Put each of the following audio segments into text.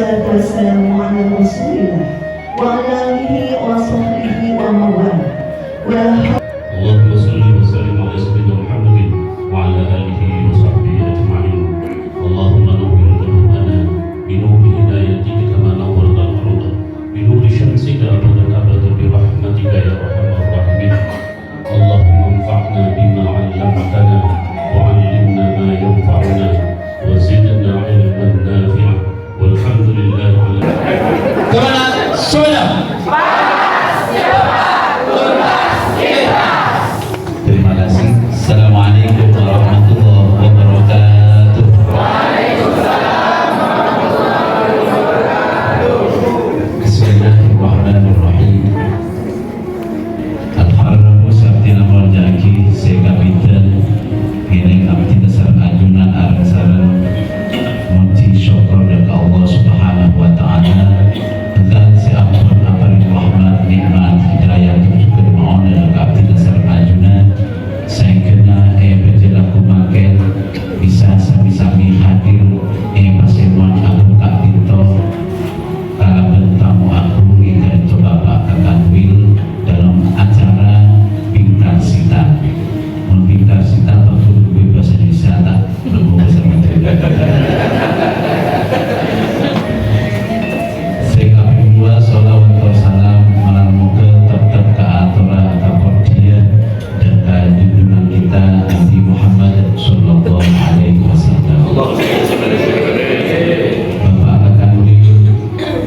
wassalatu wassalamu ala rasulillah wa ala alihi wa sahbihi wa mawala. Allahumma salli wa sallim ala sayyidina Muhammadin wa ala alihi wa sahbihi ajma'in. Allahumma nawwir qulubana bi nuri hidayatika kama nawwarta al-arda bi nuri syamsika abadan abadan bi rahmatika ya arhamar rahimin. Allahumma anfa'na bima 'allamtana wa 'allimna ma yanfa'una wa zidna 'ilman nafi'an walhamdulillahi 'ala Kemana? Sudah. Terima kasih. Assalamualaikum warahmatullahi wabarakatuh. Waalaikumsalam warahmatullahi wabarakatuh. Bismillahirrahmanirrahim. Alhamdulillah sabti namol jaki sega pinten piring abdi dasar ajunan arasaran muji syukur dekat Allah Subhanahu wa taala dan siapun aparin rahmat nikmat hidayah juga mau dekat abdi dasar ajunan saya kena berjelaku makin bisa sami-sami hadir pasemuan aku kak Tito kalau bertamu aku hingga itu Bapak Kakak Wil dalam acara Pintar Sita Pintar Sita waktu gue bahasa Indonesia tak belum bahasa Indonesia saya dua sholawat wa salam malam moga tetap ke atura kapordia dan ke junjungan kita Nabi Muhammad sallallahu alaihi wasallam. Bapak Kakak Wil,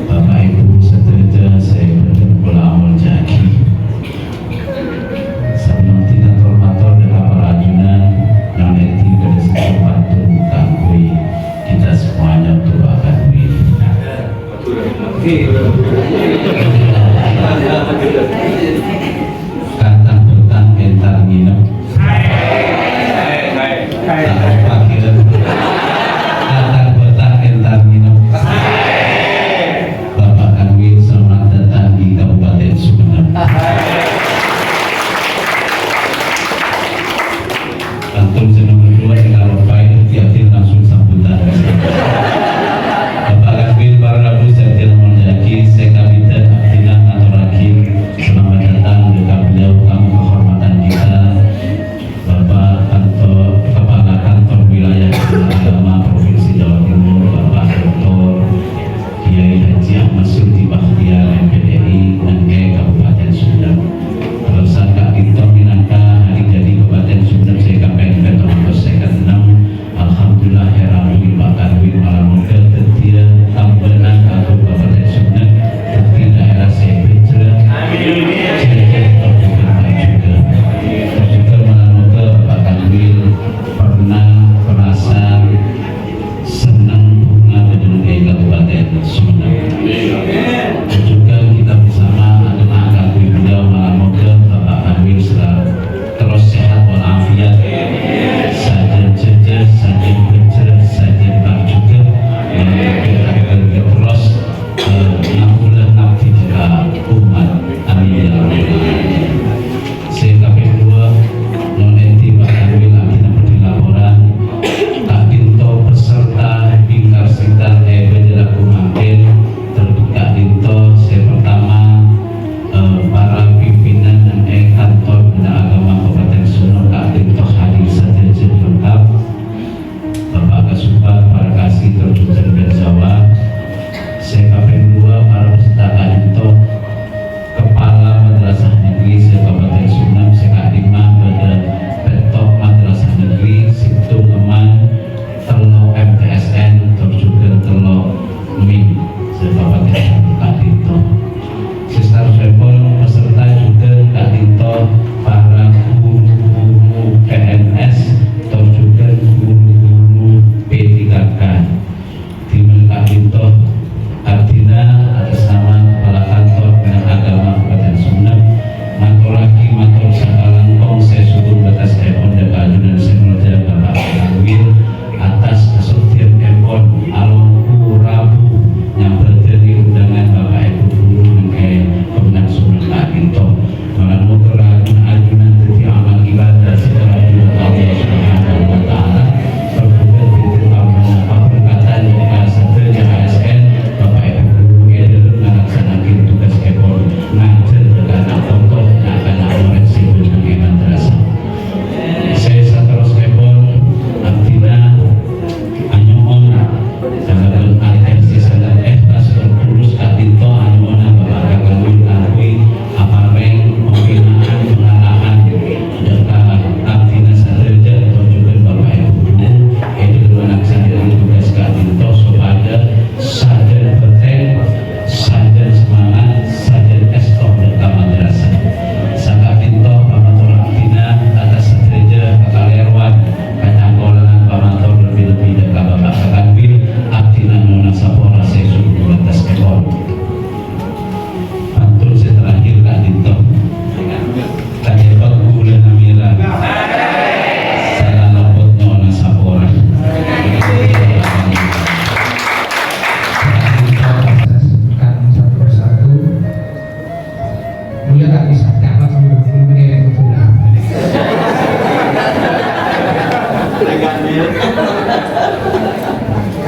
Bapak Ibu seterusnya saya berkumpul amal jaki sebelum tidak termator dengan para ajunan yang nanti dari kesempatan kangkui kita semuanya untuk Bapak Wil. Kantang betang entar nginep kantang pakiran kantang betang entar nginep. Bapak Kanwil selamat datang di Kabupaten Sumeneb. Antum jeneng berdua tinggal lupain tiap-tiap langsung sambutan. Bapak Kanwil para rabu saya nomor jaki saya kabinet abdinan atau rakim selamat datang dekat beliau kami kehormatan kita Bapak kantor kepala kantor wilayah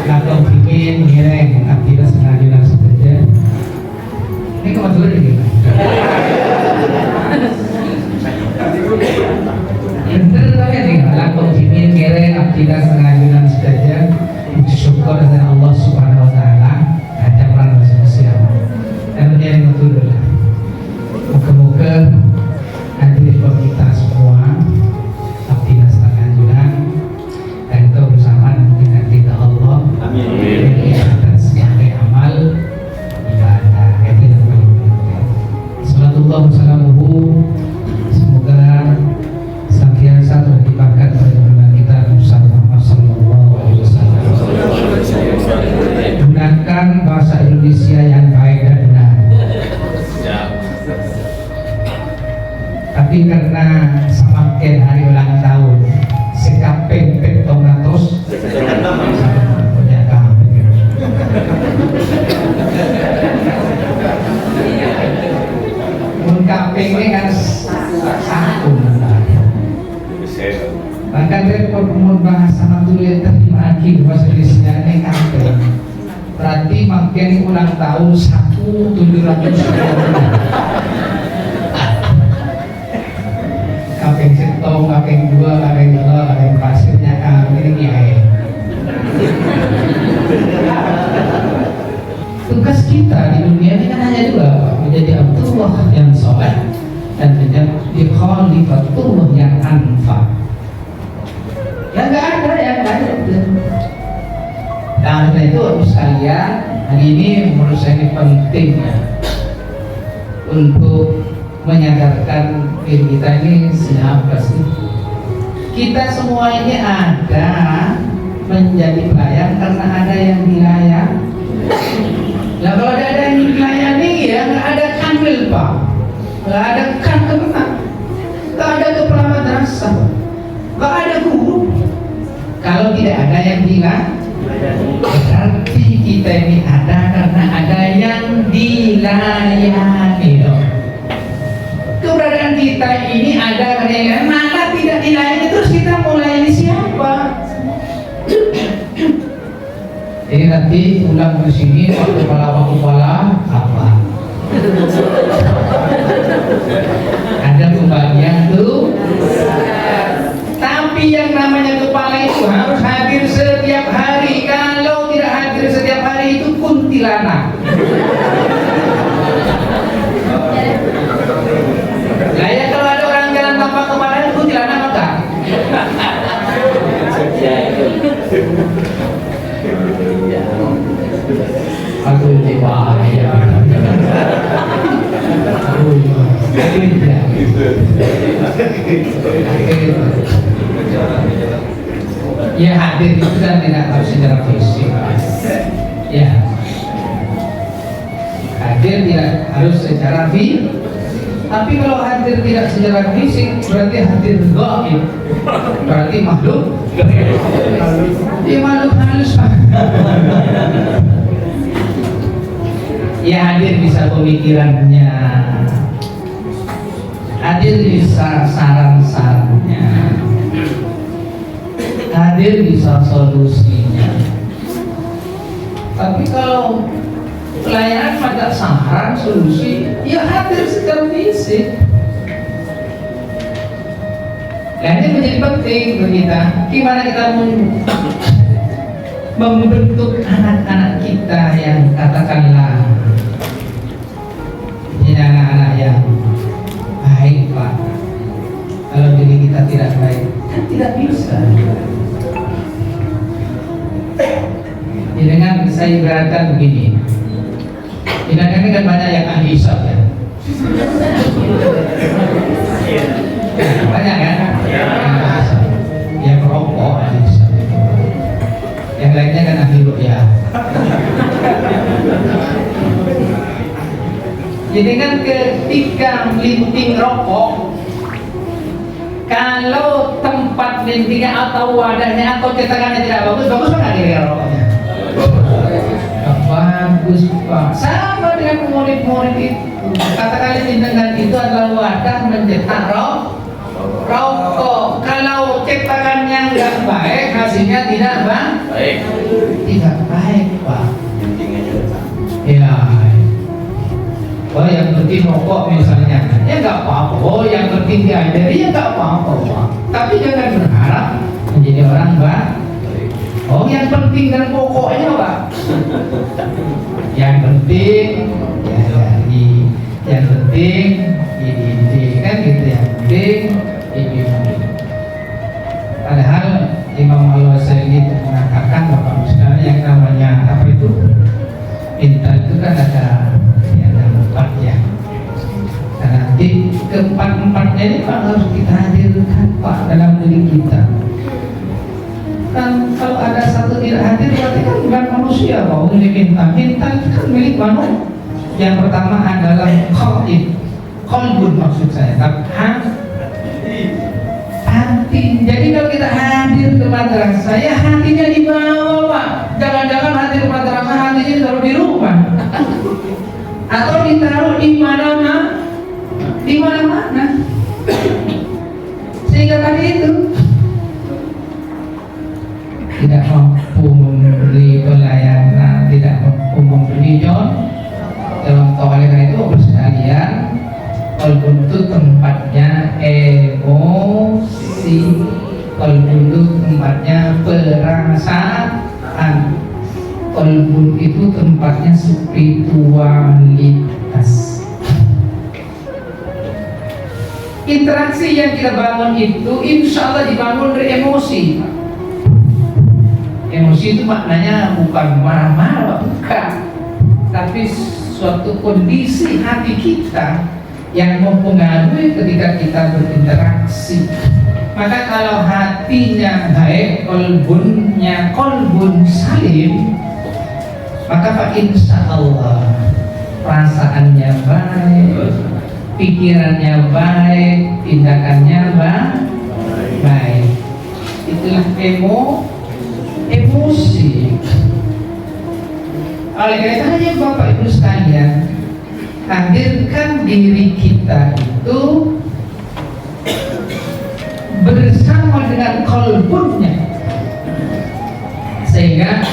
Atau bikin ngiring aktivitas pengajuan saja. Ini kebetulan ini. Bener ya nih, lakukan bikin ngiring aktivitas pengajuan saja. Syukur kepada Allah Subhanahu Wa Taala ada peran sosial. Dan yang betul lah. Moga-moga hadir kita semua aktivitas pengajuan dan kebersamaan dengan kita Allah. Amin. Atas sebagai amal ibadah itu yang paling penting. Sallallahu salamuhu, semoga senantiasa terlibatkan pada kita Muhammad sallallahu alaihi wasallam. Gunakan bahasa Indonesia yang baik dan benar. Tapi karena semakin hari ulang tahun sekapeng petonatos punya kampung kapeng ini kan satu bahkan repot bahasa Madura terima lagi bahasa Indonesia ini kapeng berarti makin ulang tahun 1700 kapeng setong, kapeng dua, kapeng dua, kapeng pasirnya ini kiai. Tugas kita di dunia ini kan hanya dua, menjadi Abdullah yang soleh dan menjadi Khalifatullah yang anfa. Ya nggak ada yang lain. Nah, itu sekalian hari ini menurut saya ini penting ya untuk menyadarkan diri kita ini siapa sih? Kita semua ini ada menjadi pelayan karena ada yang dilayani. Nah kalau ada yang dilayani ya nggak ada kanwil pak, nggak ada kan kemenang, nggak ada kepala madrasah, nggak ada guru. Kalau tidak ada yang dilayani, berarti kita ini ada karena ada yang dilayani loh. Keberadaan kita ini ada karena maka tidak dilayani terus kita mulai ini siapa? Jadi nanti ulang di sini waktu kepala apa? Ada pembagian tuh. Tapi yang namanya kepala itu harus hadir setiap hari. Kalau tidak hadir setiap hari itu kuntilanak. Nah ya kalau ada orang jalan tanpa kepala itu kuntilanak apa? Aku tiba ya. Ya hadir itu kan tidak harus secara fisik. Ya hadir tidak harus secara fisik. Tapi kalau hadir tidak secara fisik berarti hadir gaib. Berarti makhluk. Ya makhluk halus. Ya hadir bisa pemikirannya, hadir bisa saran-sarannya, hadir bisa solusinya. Tapi kalau pelayanan pada saran solusi, ya hadir secara fisik. Dan ini menjadi penting bagi kita. Gimana kita membentuk anak-anak kita yang katakanlah ini anak-anak yang baik pak. Kalau diri kita tidak baik, kan tidak bisa. Ya, dengan saya ibaratkan begini. Ini kan banyak yang ahli hisab ya. Banyak kan? Yang merokok ahli hisab. Yang lainnya kan ahli ruqyah. Jadi kan ketika melinting rokok, kalau tempat lintingnya atau wadahnya atau cetakannya tidak bagus, bagus mana kira rokoknya? Bagus pak. Sama dengan murid-murid itu. Katakan lintingan itu adalah wadah mencetak rokok. Kalau cetakannya yang nggak baik hasilnya tidak baik. Tidak baik, Pak. Ya. Oh, yang penting rokok misalnya, ya nggak apa-apa. Oh, yang penting diajari, ya nggak apa-apa, Pak. Tapi jangan berharap menjadi orang baik. Oh, yang penting dan pokoknya, Pak. Yang penting diajari, yang penting dididik, kan gitu. Yang penting dibimbing. Padahal Imam Al-Ghazali mengatakan Bapak misalnya yang namanya apa itu mental itu kan ada empat ya. Dan nanti keempat-empatnya ini Pak harus kita hadirkan Pak dalam diri kita. Kan kalau ada satu tidak hadir berarti kan bukan manusia Pak. Ini mental itu kan milik manusia. Yang pertama adalah qalbun maksud saya. Hati. Jadi kalau kita hadir ke madrasah, ya hatinya dibawa, Pak. Jangan-jangan hadir ke madrasah hatinya ditaruh di rumah, atau ditaruh di mana-mana, sehingga tadi itu tidak mampu memberi pelayanan, tidak mampu memberi contoh. Oleh karena itu, sekalian, qalbun itu tempatnya emosi, qalbun itu tempatnya perasaan, qalbun itu tempatnya spiritualitas. Interaksi yang kita bangun itu insya Allah dibangun dari emosi. Emosi itu maknanya bukan marah-marah, bukan, tapi suatu kondisi hati kita yang mempengaruhi ketika kita berinteraksi. Maka kalau hatinya baik, qalbun salim, maka Pak insya Allah perasaannya baik, pikirannya baik, tindakannya baik. Itulah emosi. Oleh karena itu Bapak Ibu sekalian, hadirkan diri kita itu bersama dengan qalbunnya, sehingga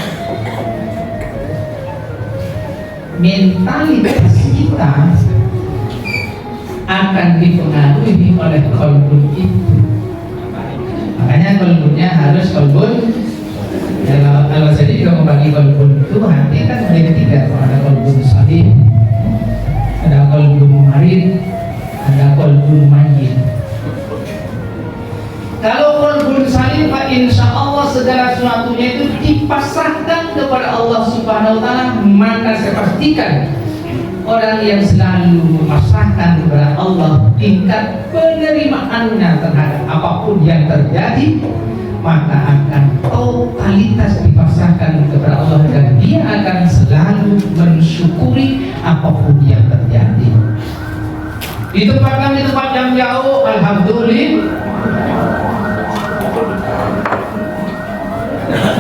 mentalitas kita akan dipengaruhi oleh qalbun itu. Makanya qalbunnya harus qalbun. Kalau saya juga membagi qalbun itu, hati kan menjadi tiga. Ada qalbun salim, ada qalbun marid, ada qalbun mayyit. Kalau qalbun salim, Pak, insya Allah segala sesuatunya itu dipasrahkan kepada Allah Subhanahu wa Ta'ala. Maka saya pastikan orang yang selalu memasrahkan kepada Allah, tingkat penerimaannya terhadap apapun yang terjadi, maka akan totalitas dipasrahkan kepada Allah, dan dia akan selalu mensyukuri apapun yang terjadi. Ditempatkan di tempat yang jauh, alhamdulillah.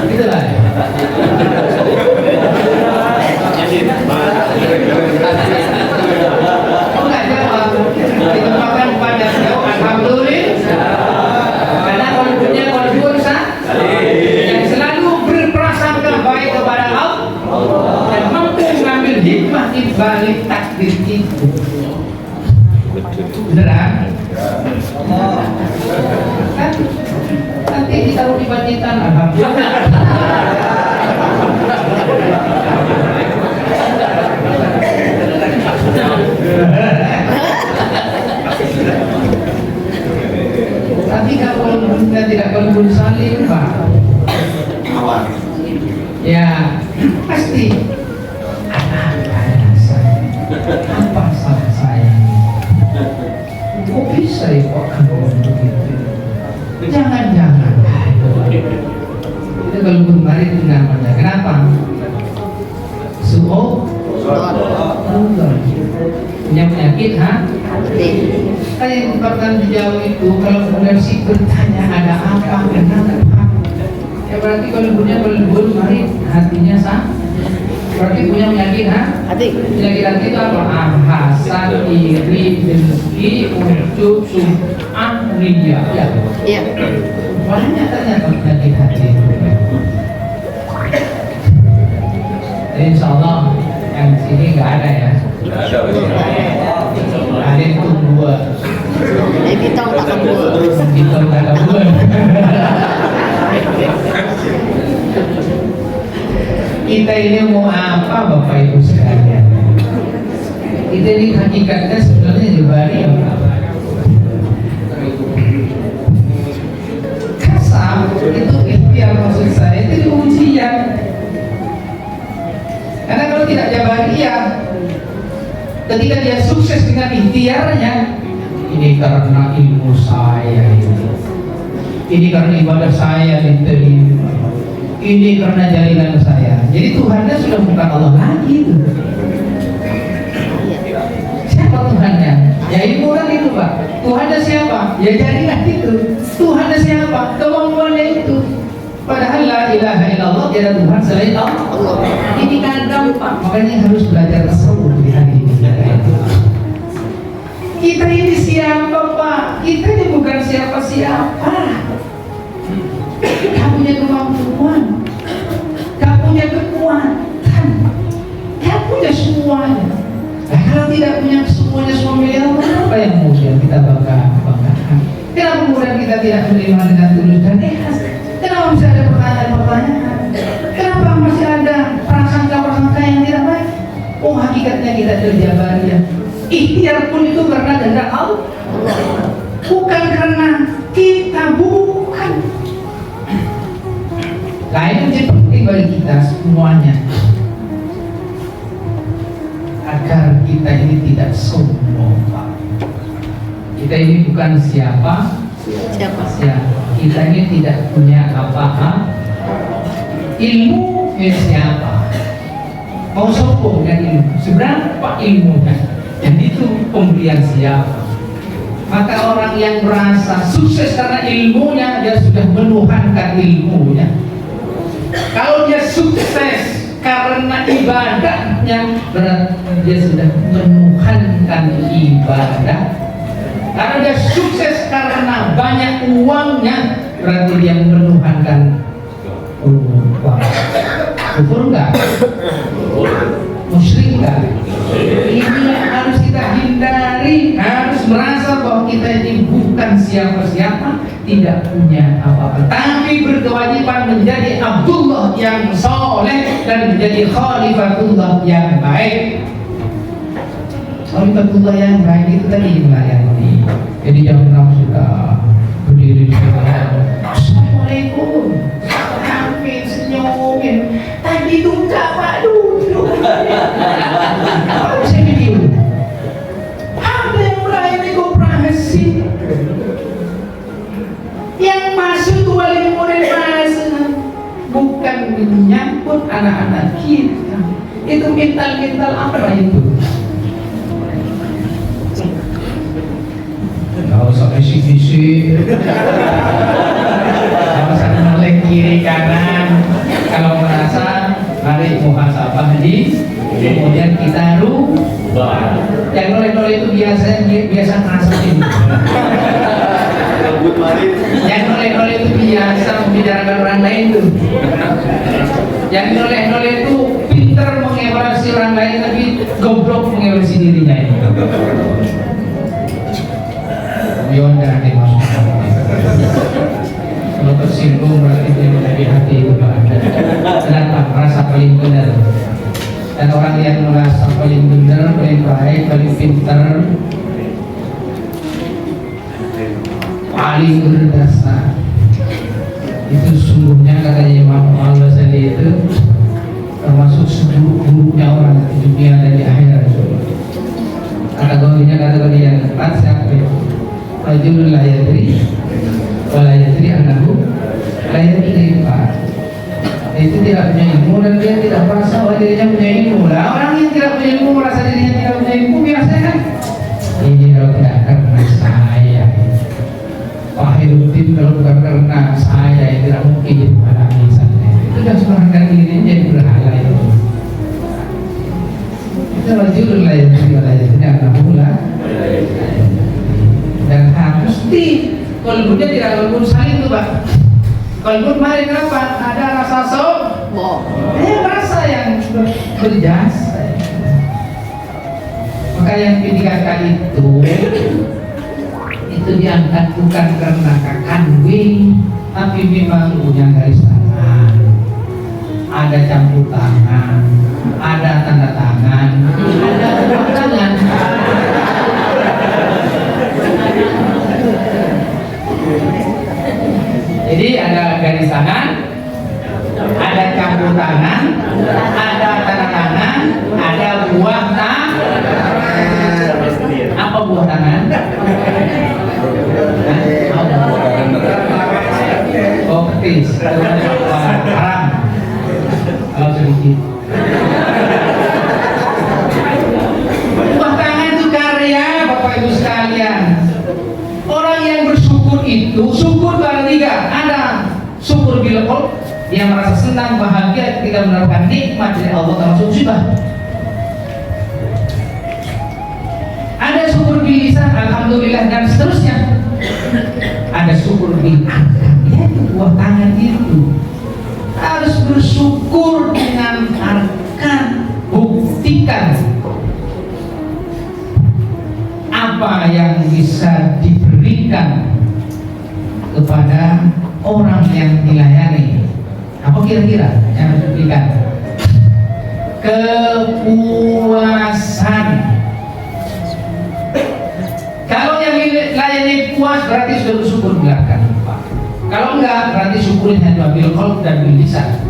Itulah ya. Enggak jawab. Ditempatkan tempat yang jauh, alhamdulillah. Karena qalbunnya qalbun yang selalu berprasangka baik kepada Allah dan mampu mengambil hikmah di balik takdir itu. Beneran? Kan nanti ditaruh di bajikan, alhamdulillah. Tapi kalau kita tidak qalbun salim, Pak, ya pasti apa salah saya? Kok bisa ya kok kalau begitu? Jangan-jangan itu qalbun marid itu namanya. Kenapa? Punya penyakit hati. Kan yang tempatkan di jauh itu, kalau kemudian si bertanya ada apa, kenapa, ya berarti qalbunnya qalbun marid, hatinya berarti punya penyakit hati. Penyakit hati itu apa? Hasad, iri, dengki, ujub, sum'ah, riya. Ya. banyak ternyata penyakit hati. Jadi insya Allah yang sini nggak ada ya. Ada itu dua. Kita tak kabur. Kita tak kabur. Kita ini mau apa Bapak Ibu sekalian? Kita ini hakikatnya sebenarnya dibari apa? Kasam itu ikhtiar, maksud saya itu ujian. Karena kalau tidak jabariyah, ketika dia sukses dengan ikhtiarnya, ini karena ilmu saya ini karena ibadah saya diterima, ini karena jaringan saya. Jadi Tuhannya sudah bukan Allah lagi tuh. Siapa Tuhannya? Ya ilmu kan itu Pak. Tuhannya siapa? Ya jaringan itu. Tuhannya siapa? Kemampuannya itu. Padahal la ilaha illallah tiada Tuhan selain Allah. Ini kadang Pak, makanya harus belajar tasawuf di hari ini. Kita ini siapa Pak? Kita ini bukan siapa-siapa. Kamu punya kemampuan, kamu punya kekuatan, kamu punya semuanya. Nah, kalau tidak punya semuanya miliar, apa yang kemudian kita banggakan? Kenapa kemudian kita tidak menerima dengan tulus dan ikhlas? Kenapa masih ada pertanyaan-pertanyaan? Kenapa masih ada prasangka-prasangka yang tidak baik? Oh, hakikatnya kita terjabariyah. Ikhtiar pun itu karena kehendak Allah, bukan karena kita, bukan. Nah, itu jadi penting bagi kita semuanya, agar kita ini tidak sombong, Pak. Kita ini bukan siapa. Kita ini tidak punya apa-apa. Ilmu siapa? Mau sombong dengan ilmu? Seberapa ilmunya? Dan itu pemberian siapa? Maka orang yang merasa sukses karena ilmunya, dia sudah menuhankan ilmunya. Kalau dia sukses karena ibadahnya, berarti dia sudah menuhankan ibadah. Kalau dia sukses karena banyak uangnya, berarti dia menuhankan uang. Kufur enggak? Musyrik enggak? Ini yang harus kita hindari. Harus merasa bahwa kita ini bukan siapa-siapa, tidak punya apa-apa, tapi berkewajiban menjadi Abdullah yang soleh dan menjadi Khalifatullah yang baik. Khalifatullah yang baik itu tadi melayani. Jadi jangan sudah berdiri di sana, Assalamualaikum, amin, senyumin. Tadi itu enggak Pak, duduk. Apa saya video? Ada yang melayani koperasi. Yang masuk itu wali murid masuk, bukan menyangkut anak-anak kita. Itu mental apa itu? Kalau usah visi-visi, kalau usah noleh kiri kanan. Kalau merasa, mari muhasabah di, kemudian kita rubah. Yang noleh-noleh itu biasa ngerasain. Yang noleh-noleh itu biasa membicarakan orang lain tuh. Yang noleh-noleh itu pintar mengevaluasi orang lain, tapi goblok mengevaluasi dirinya ini. Bion jangan dimasukkan. Kalau tersinggung berarti dia menjadi hati itu ada. Kenapa? Merasa paling benar. Dan orang yang merasa paling benar, paling baik, paling pintar, paling berdasar, itu sungguhnya katanya Imam Al-Ghazali itu termasuk seburuk-buruknya orang di dunia dan di akhirat. Kategori yang keempat siapa itu? Rajulun la yadri wa la yadri annahu la yadri. Itu tidak punya ilmu dan dia tidak merasa bahwa dirinya punya ilmu. Lah orang yang tidak punya ilmu merasa dirinya tidak punya ilmu, biasanya kan ini kalau tidak karena saya, Pak Hiruddin kalau bukan karena saya tidak mungkin jadi pada misalnya. Itu sudah semangat dirinya jadi berhala itu. Itu rajulun la yadri wa la yadri annahu la. Dan harus di kalbunya tidak kalbun saling tuh Pak. Kalau kemarin kenapa? Ada rasa Boh. rasa yang berjasa. Maka yang ketiga itu diangkat bukan karena kakandwing, tapi memang punya garis tangan, ada campur tangan, ada tanda tangan, ada tepuk tangan. Jadi ada garis tangan, ada campur tangan, ada tanda tangan, ada buah tangan. Apa buah tangan? Oh, petis. Haram. Kalau sedikit. Buah tangan itu karya Bapak Ibu sekalian. Orang yang bersyukur itu, syukur ada tiga. Ada syukur bil qalb, dia merasa senang, bahagia ketika mendapatkan nikmat dari Allah termasuk musibah. Ada syukur bil lisan, alhamdulillah, dan seterusnya. Ada syukur bil arkan, yaitu buah tangan itu harus bersyukur dengan arkan, buktikan apa yang bisa diberikan kepada orang yang dilayani. Apa kira-kira yang harus diberikan? Kepuasan. Kalau yang dilayani puas berarti sudah bersyukur biarkan. Kalau enggak berarti syukurin hanya bil qalb dan bil lisan.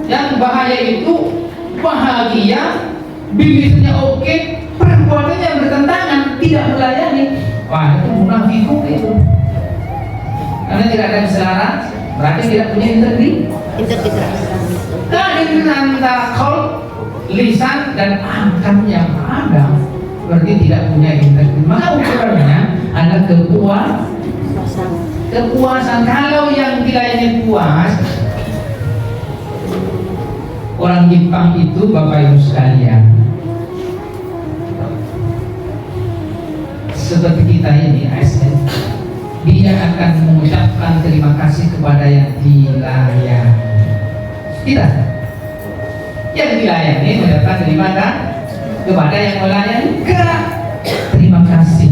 Yang bahaya itu bahagia, bil lisannya oke, perbuatannya bertentangan, tidak melayani. Wah, itu munafikun itu. Karena tidak ada keselaraan, berarti tidak punya Integritas. keadilan antara qalb, lisan dan arkan yang ada, berarti tidak punya integritas. Maka ukurannya adalah kepuasan. Kalau yang dilayani puas, orang Jepang itu Bapak Ibu sekalian, seperti kita ini ASN, dia akan mengucapkan terima kasih kepada yang dilayani. Tidak, yang dilayani mengucapkan terima kasih kepada yang melayani. Enggak, terima kasih,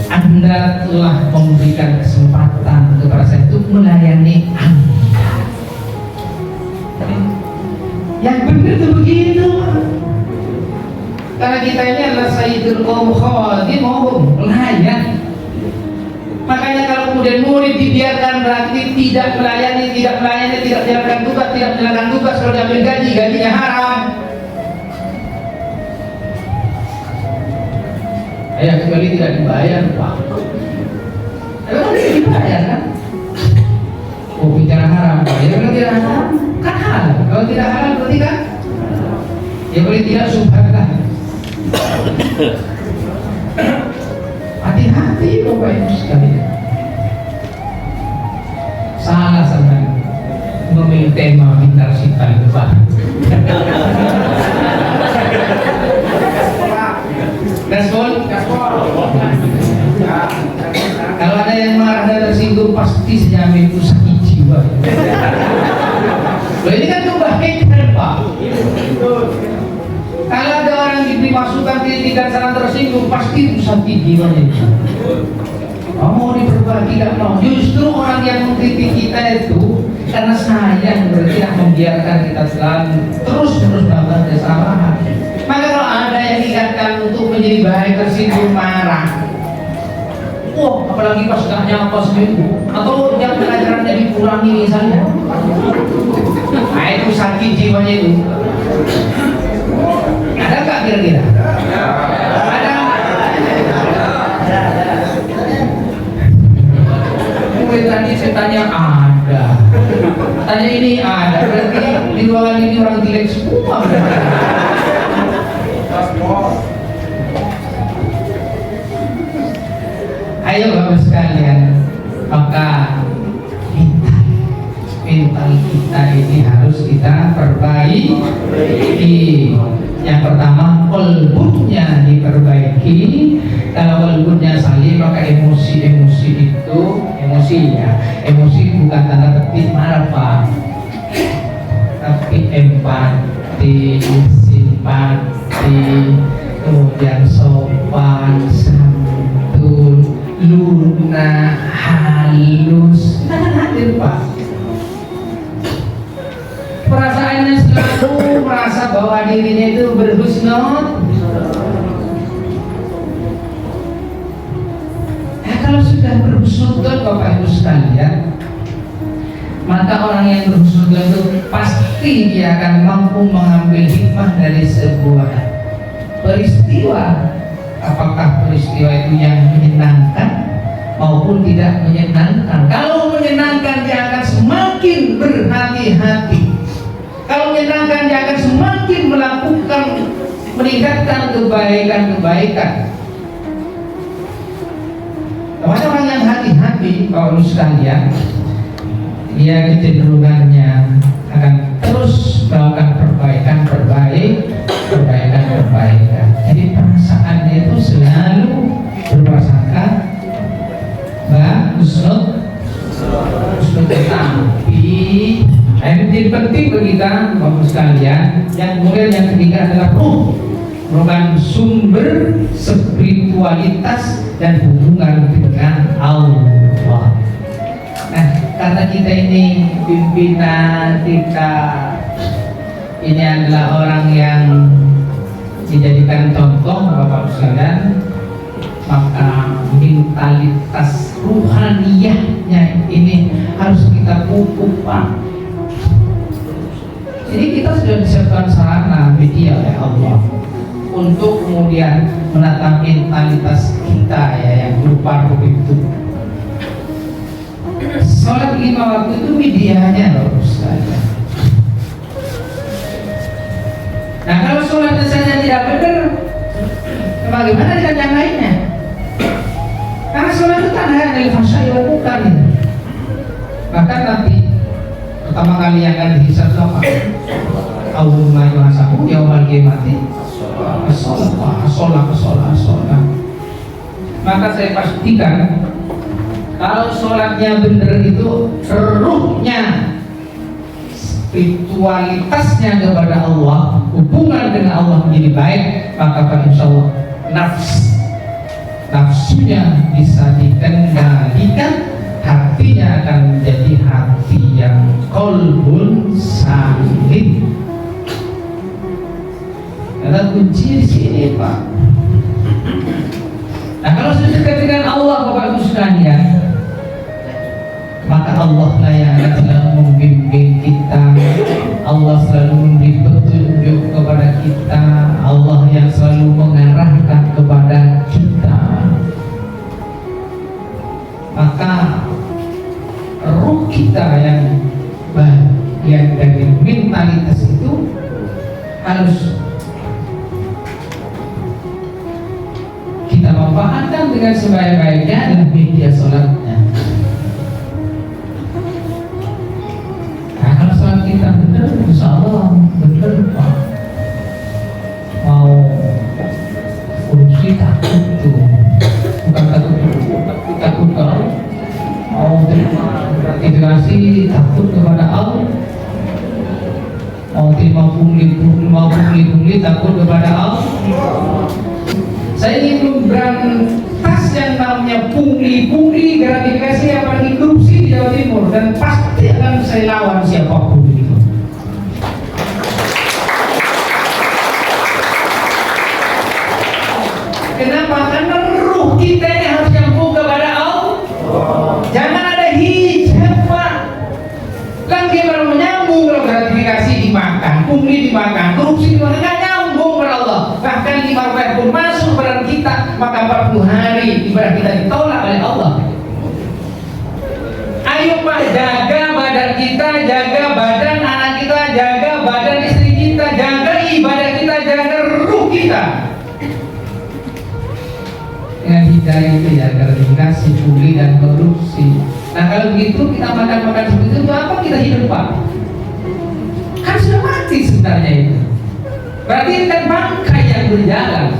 Anda telah memberikan kesempatan kepada saya untuk melayani Anda. Yang benar itu begitu. Karena kita ini adalah sayyidul qaum khadimuhum, pelayan. Makanya kalau kemudian murid dibiarkan berarti tidak melayani, tidak menjalankan tugas, kalau diambil gajinya haram. Ya kecuali tidak dibayar, Pak. Emang tidak dibayar kan? Oh, bicara haram, Pak. Ya kalau tidak haram kan halal. Kalau tidak halal berarti kan? Ya boleh tidak subhat lah. Hati-hati Bapak Ibu sekalian. Salah sama memilih tema pintar sipal depan. Gaspol. Kalau ada yang marah dan tersinggung pasti sejamin itu sakit jiwa. Loh, ini kan kebaikan, Pak. Kalau ada orang diberi masukan, kritikan, saran tersinggung, pasti itu sakit jiwanya. Mau diperbaiki tidak mau. Justru orang yang mengkritik kita itu karena sayang, berarti tidak membiarkan kita terus melakukan kesalahan. Maka kalau ada yang diingatkan untuk menjadi baik, tersinggung, marah, wah, apalagi pas gak nyapa seminggu, atau jam pelajarannya dikurangi misalnya, nah itu sakit jiwanya itu. Ada nggak kira-kira? Ada. Mungkin tadi saya tanya ada, tanya ini ada, berarti di ruangan ini orang jelek semua. Ayo Bapak sekalian, maka mental kita ini harus kita perbaiki. Yang pertama, kolbunya diperbaiki. Kalau kolbunya salih, maka emosi-emosi itu, emosi bukan tanda petik marah, Pak, tapi empati, simpati, kemudian sopan, santun, lunak, halus, hadir, Pak. Perasaannya selalu merasa bahwa dirinya itu berhusnul. Kalau sudah berhusnul, Bapak Ibu sekalian, maka orang yang berhusnul itu pasti dia akan mampu mengambil hikmah dari sebuah peristiwa. Apakah peristiwa itu yang menyenangkan maupun tidak menyenangkan. Kalau menyenangkan, dia akan semakin berhati-hati. Kalau menyenangkan, dia akan semakin meningkatkan kebaikan-kebaikan. Kepada orang yang hati-hati, kalau sekalian, dia kecenderungannya akan terus melakukan perbaikan. Jadi perasaannya itu selalu berprasangka husnul, tapi ini menjadi penting bagi kita, Bapak sekalian. Yang kemudian yang ketiga adalah merupakan sumber spiritualitas dan hubungan dengan Allah. Nah, karena kita ini pimpinan, kita ini adalah orang yang dijadikan contoh, Bapak sekalian, maka mentalitas ruhaniyahnya ini harus kita pupuk, Pak. Jadi kita sudah disiapkan sarana media oleh Allah untuk kemudian menata mentalitas kita ya, yang berupa begitu. Sholat 5 waktu itu medianya loh, Ustaz. Nah, kalau sholatnya saja tidak benar, bagaimana dengan yang lainnya? Karena sholat itu kan hanya dari fasa bukan. Bahkan nanti pertama kali yang akan dihisab sama Allahumma yuhasabu yaumal qiyamati sholat. Maka saya pastikan kalau sholatnya benar itu ruhnya, spiritualitasnya kepada Allah, hubungan dengan Allah menjadi baik, maka insya Allah nafsunya bisa dikendalikan, hatinya akan menjadi hati yang qalbun salim. Karena kunci di sini, Pak. Nah, kalau sudah dekat dengan Allah, Bapak Ibu sekalian, maka Allah lah yang akan selalu membimbing kita. Allah selalu memberi petunjuk kepada kita. Allah yang selalu mengarahkan kepada kita. Maka ruh kita yang bagian dari mentalitas itu harus kita manfaatkan dengan sebaik-baiknya adalah media sholatnya. Nah, kalau sholat kita benar, insya Allah benar, Pak. Mau fungsi takut tuh, bukan takut kalau mau terima gratifikasi, takut kepada Allah. Mau terima pungli takut kepada Allah. Saya ingin memberantas yang namanya pungli gratifikasi, apalagi korupsi di Jawa Timur, dan pasti akan saya lawan siapapun itu. Kenapa? Karena ruh kita ini harus nyambung kepada Allah. Jangan ada hijab, Pak. Kan kita baru menyambung, kalau gratifikasi dimakan, pungli dimakan, korupsi dimakan, nggak nyambung kepada Allah. Bahkan 5 waktu pun masuk pada kita, maka 40 hari ibadah kita ditolak oleh Allah. Ayo, Pak, jaga badan kita, jaga badan anak kita, jaga badan istri kita, jaga ibadah kita, jaga ruh kita. Dengan hidayah itu ya, gratifikasi, pungli dan korupsi. Nah kalau begitu kita makan seperti itu, untuk apa kita hidup Pak? Kan sudah mati sebenarnya itu. Berarti ini kan bangkai yang berjalan.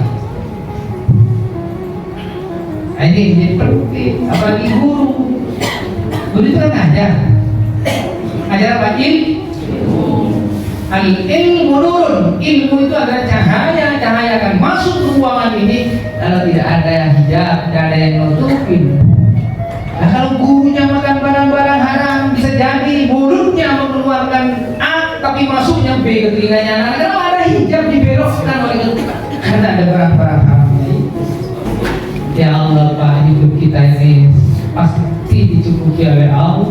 Nah, ini jadi penting, apalagi guru. Guru itu kan ngajar apa? Ilmu nurun. Ilmu itu adalah cahaya akan masuk ke ruangan ini. Kalau tidak ada hijab, tidak ada yang nutupin. Nah kalau gurunya makan barang-barang haram, bisa jadi mulutnya mengeluarkan A tapi masuknya B ke telinganya. Nah kalau ada hijab dibelokkan oleh guru karena ada barang-barang haramnya itu. Ya Allah Pak, hidup kita ini pasti dicukupi oleh Allah.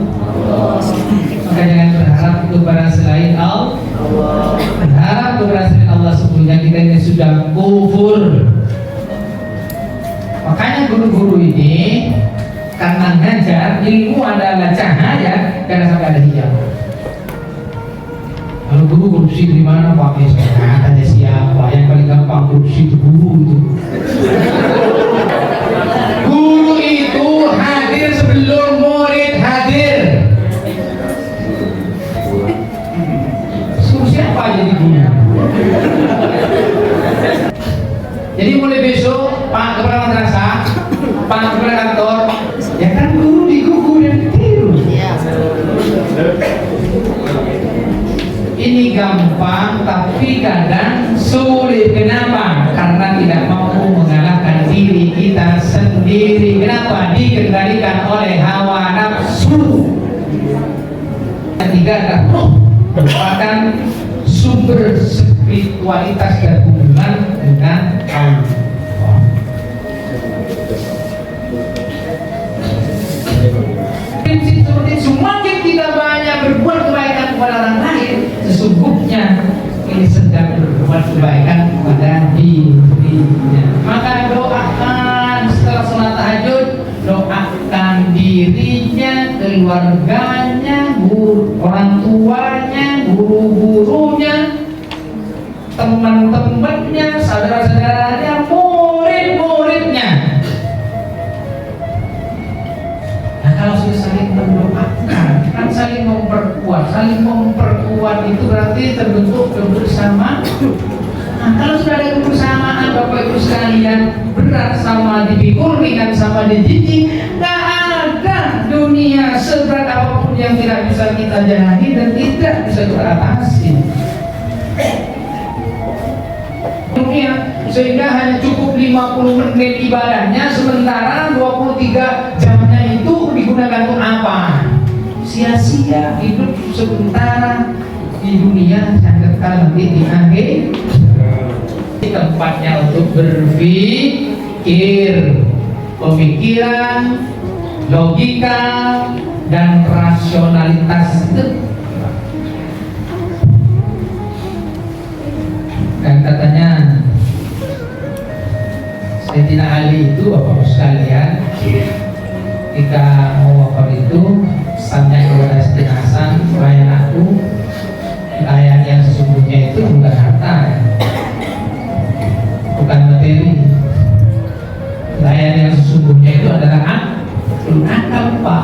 Maka jangan berharap kepada selain Allah. Berharap kepada selain Allah, sesungguhnya kita ini sudah kufur. Makanya guru-guru ini karena ngajar ilmu adalah cahaya, karena sampai ada hijab. Kalau guru korupsi di mana Pak? Katanya siapa yang paling gampang korupsi itu guru itu. Guru itu hadir sebelum murid hadir. Suruh siapa jadi guru? Jadi mulai besok Pak kepala madrasah, Pak kepala kantor, ya kan guru digugur dan ditiru. Ini gampang tapi kadang sulit. Kenapa? Karena tidak mampu mengalahkan diri kita sendiri. Kenapa? Dikendalikan oleh hawa nafsu. Ketiga adalah roh, merupakan sumber spiritualitas dan hubungan dengan Allah. Prinsip seperti semakin kita banyak berbuat kebaikan kepada orang lain, sesungguhnya ini sedang berbuat kebaikan kepada dirinya. Maka doakan setelah sholat tahajud, doakan dirinya, keluarganya, orang tuanya, guru-gurunya, teman-temannya, saudara-saudaranya, murid-muridnya. Nah kalau sudah saling mendoakan, kan saling memperkuat itu berarti terbentuk kebersamaan. Nah kalau sudah ada kebersamaan Bapak Ibu sekalian, berat sama dipikul, ringan sama dijijik, nggak ada dunia seberat apapun yang tidak bisa kita jalani dan tidak bisa kita atasi. Dunia sehingga hanya cukup 50 menit ibadahnya, sementara 23 jamnya itu digunakan untuk apa? Sia-sia hidup sementara di dunia, sangat nanti di akhir. Tempatnya untuk berpikir, pemikiran, logika, dan rasionalitas itu. Dan katanya Sayyidina Ali itu Bapak sekalian, ketika mau wafat itu sampai kepada Sayyidina Hasan, wahai anakku, kekayaan yang sesungguhnya itu bukan harta ya, bukan materi. Kekayaan yang sesungguhnya itu adalah akal Pak.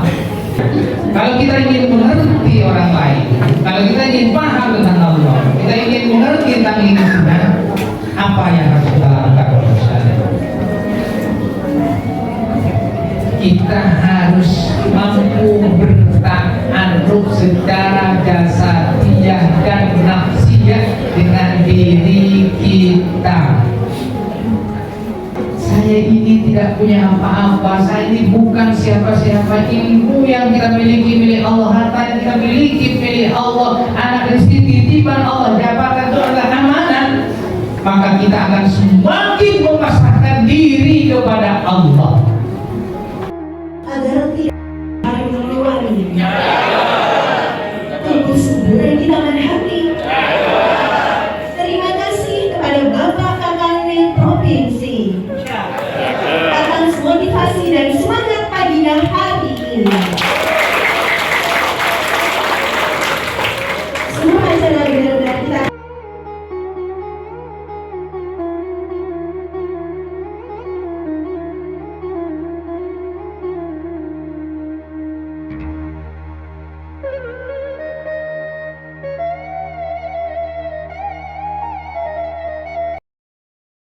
Kalau kita ingin mengerti orang lain, kalau kita ingin paham tentang Allah, kita ingin mengerti tentang lingkungan, apa yang harus kita lakukan? Kita harus mampu bertaaruf secara jasadiah dan nafsiyah dengan diri kita. Saya ini tidak punya apa-apa, saya ini bukan siapa-siapa. Ilmu yang kita miliki milik Allah, harta yang kita miliki milik Allah, anak rezeki titipan Allah, jabatan itu adalah amanah. Maka kita akan semakin memasrahkan diri kepada Allah agar tidak hari mengeluarinya. Tunggu subur di tangan hati. Terima kasih kepada Bapak Kapolres Provinsi atas motivasi dan semangat pagi dan hari ini.